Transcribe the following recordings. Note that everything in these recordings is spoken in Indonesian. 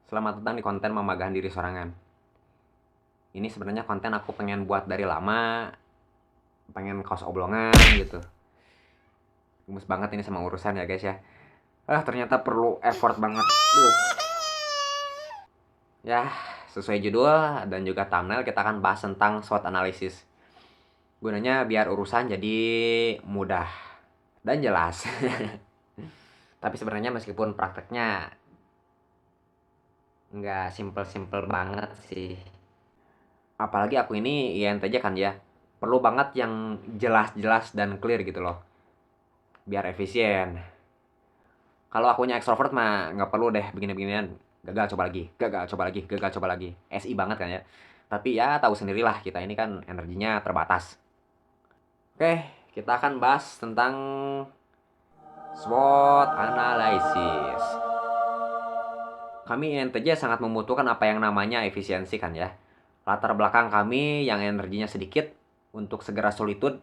Selamat datang di konten memagah diri sorangan. Ini sebenarnya konten aku pengen buat dari lama, pengen kaos oblongan gitu. Gemes banget ini sama urusan ya guys ya. Ternyata perlu effort banget. Ya, sesuai judul dan juga thumbnail kita akan bahas tentang SWOT analysis. Gunanya biar urusan jadi mudah dan jelas. Tapi sebenarnya meskipun prakteknya nggak simple-simple banget sih. Apalagi aku ini INTJ kan ya, perlu banget yang jelas-jelas dan clear gitu loh, biar efisien. Kalau akunya ekstrovert mah nggak perlu deh begini-beginian, gagal coba lagi, gagal coba lagi, gagal coba lagi, SI banget kan ya. Tapi ya tahu sendirilah kita ini kan energinya terbatas. Oke, kita akan bahas tentang SWOT analysis. Kami INTJ sangat membutuhkan apa yang namanya efisiensi kan ya. Latar belakang kami yang energinya sedikit untuk segera solitude,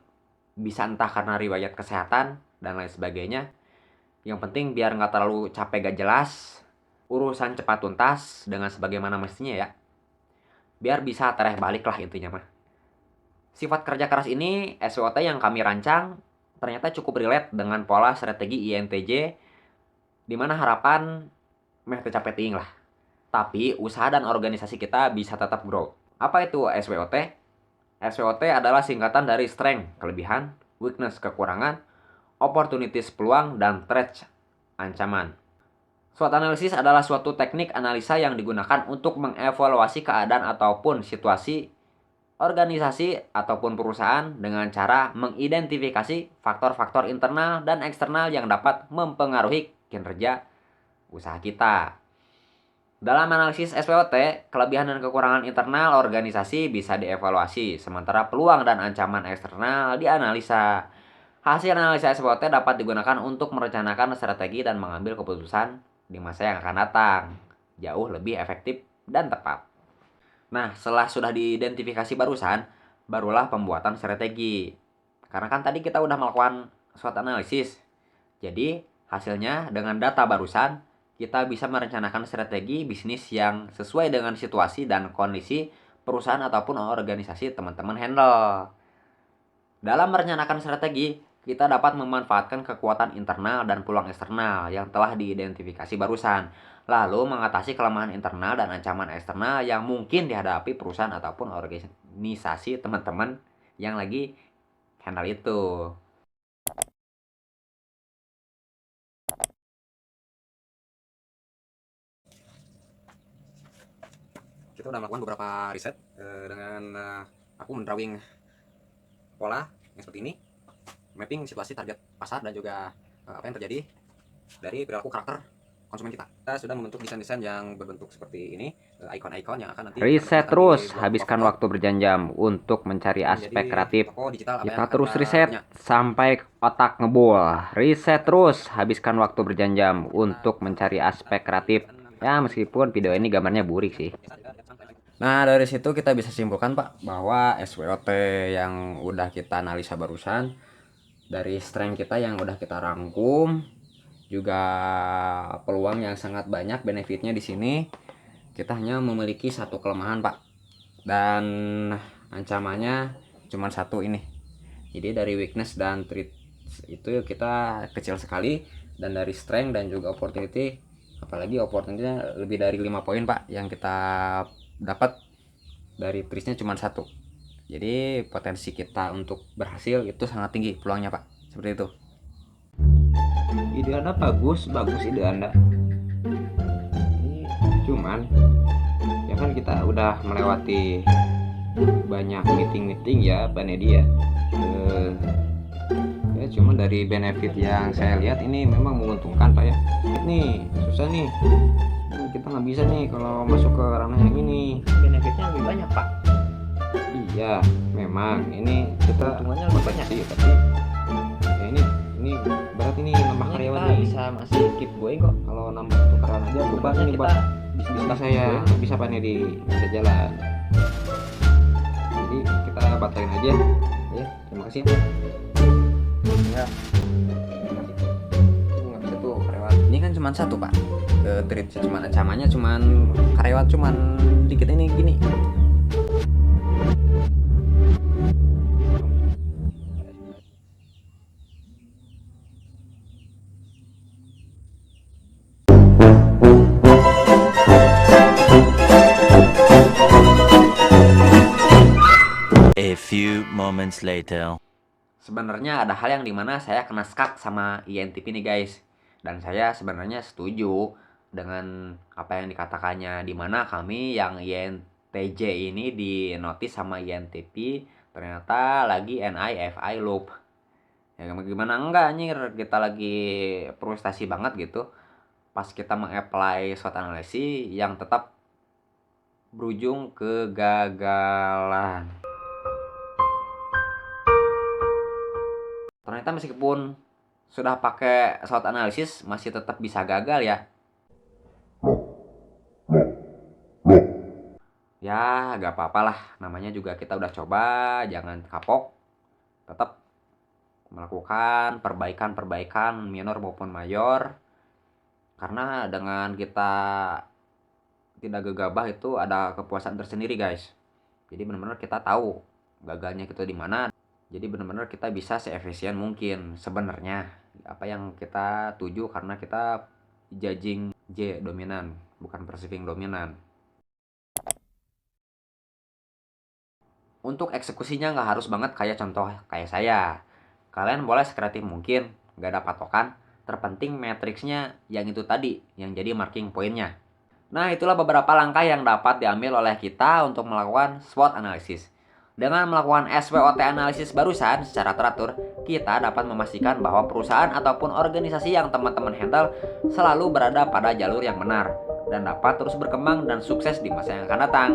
bisa entah karena riwayat kesehatan dan lain sebagainya. Yang penting biar nggak terlalu capek gak jelas, urusan cepat tuntas dengan sebagaimana mestinya ya. Biar bisa tereh balik lah intinya mah. Sifat kerja keras ini SWOT yang kami rancang ternyata cukup relate dengan pola strategi INTJ, dimana harapan meh tercapai ting lah. Tapi usaha dan organisasi kita bisa tetap grow. Apa itu SWOT? SWOT adalah singkatan dari strength, kelebihan, weakness, kekurangan, opportunities, peluang, dan threats, ancaman. SWOT analysis adalah suatu teknik analisa yang digunakan untuk mengevaluasi keadaan ataupun situasi organisasi ataupun perusahaan dengan cara mengidentifikasi faktor-faktor internal dan eksternal yang dapat mempengaruhi kinerja usaha kita. Dalam analisis SWOT, kelebihan dan kekurangan internal organisasi bisa dievaluasi, sementara peluang dan ancaman eksternal dianalisa. Hasil analisa SWOT dapat digunakan untuk merencanakan strategi dan mengambil keputusan di masa yang akan datang, jauh lebih efektif dan tepat. Nah, setelah sudah diidentifikasi barusan, barulah pembuatan strategi. Karena kan tadi kita udah melakukan SWOT analisis. Jadi, hasilnya dengan data barusan, kita bisa merencanakan strategi bisnis yang sesuai dengan situasi dan kondisi perusahaan ataupun organisasi teman-teman handle. Dalam merencanakan strategi, kita dapat memanfaatkan kekuatan internal dan peluang eksternal yang telah diidentifikasi barusan, lalu mengatasi kelemahan internal dan ancaman eksternal yang mungkin dihadapi perusahaan ataupun organisasi teman-teman yang lagi handle itu. Kita udah melakukan beberapa riset dengan aku mendrawing pola yang seperti ini, mapping situasi target pasar dan juga apa yang terjadi dari perilaku karakter konsumen kita. Kita sudah membentuk desain-desain yang berbentuk seperti ini, icon-icon yang akan nanti riset terus, habiskan waktu berjam-jam untuk mencari aspek kreatif. Kita terus riset sampai otak ngebul. Riset terus, habiskan waktu berjam-jam untuk mencari aspek kreatif. Ya, meskipun video ini gambarnya burik sih. Nah, dari situ kita bisa simpulkan Pak, bahwa SWOT yang udah kita analisa barusan, dari strength kita yang udah kita rangkum, juga peluang yang sangat banyak benefitnya di sini, kita hanya memiliki satu kelemahan Pak, dan ancamannya cuma satu ini. Jadi dari weakness dan threat itu kita kecil sekali, dan dari strength dan juga opportunity, apalagi opportunity-nya lebih dari 5 poin Pak yang kita dapat, dari tristnya cuma satu. Jadi potensi kita untuk berhasil itu sangat tinggi peluangnya Pak, seperti itu. Ide Anda bagus ide Anda. Cuman ya kan kita udah melewati banyak meeting ya Pak Nedi ya. Ya cuman dari benefit yang saya lihat ini memang menguntungkan Pak ya. Nih susah nih, kita nggak bisa nih kalau masuk ke ranah yang ini. Benefitnya lebih banyak Pak. Iya memang ini kita keuntungannya lebih banyak sih, tapi ya ini berat ini nambah karyawan kita nih. bisa masih keep going kok. Kalau nambah tukaran aja beban ini buat bisnis saya bisa Pak Nedi, bisa jalan. Jadi kita batalin aja ya. Terima kasih Ya, nggak bisa tuh karyawan. Ini kan cuma satu Pak. treat cuman ancamannya cuman karyawan cuman dikit ini gini. A few moments later. Sebenarnya ada hal yang dimana saya kena skak sama INTP nih guys. Dan saya sebenarnya setuju dengan apa yang dikatakannya, dimana kami yang INTJ ini di notice sama INTP ternyata lagi NIFI loop. Ya gimana enggak anjir, kita lagi frustasi banget gitu pas kita mengapply SWOT analisis yang tetap berujung kegagalan. Ternyata meskipun sudah pakai SWOT analisis masih tetap bisa gagal ya. Ya gak apa-apa lah, namanya juga kita udah coba, jangan kapok. Tetap melakukan perbaikan minor maupun mayor. Karena dengan kita tidak gegabah itu ada kepuasan tersendiri guys. Jadi benar-benar kita tahu gagalnya kita di mana. Jadi benar-benar kita bisa seefisien mungkin sebenarnya apa yang kita tuju, karena kita judging J dominan, bukan perceiving dominan. Untuk eksekusinya nggak harus banget kayak contoh kayak saya. Kalian boleh sekreatif mungkin, nggak ada patokan. Terpenting matriksnya yang itu tadi, yang jadi marking pointnya. Nah, itulah beberapa langkah yang dapat diambil oleh kita untuk melakukan SWOT analysis. Dengan melakukan SWOT analisis barusan secara teratur, kita dapat memastikan bahwa perusahaan ataupun organisasi yang teman-teman handle selalu berada pada jalur yang benar dan dapat terus berkembang dan sukses di masa yang akan datang.